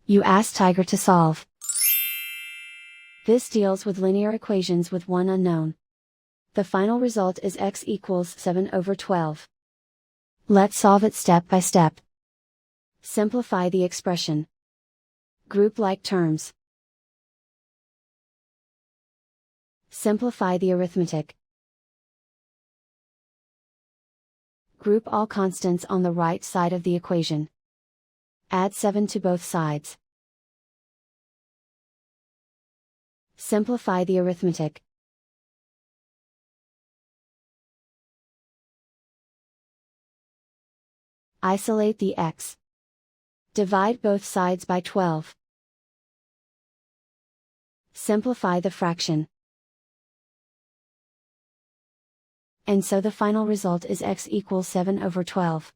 You ask Tiger to solve. This deals with linear equations with one unknown. The final result is x equals 7/12. Let's solve it step by step. Simplify the expression. Group like terms. Simplify the arithmetic. Group all constants on the right side of the equation. Add 7 to both sides. Simplify the arithmetic. Isolate the x. Divide both sides by 12. Simplify the fraction. And so the final result is x equals 7/12.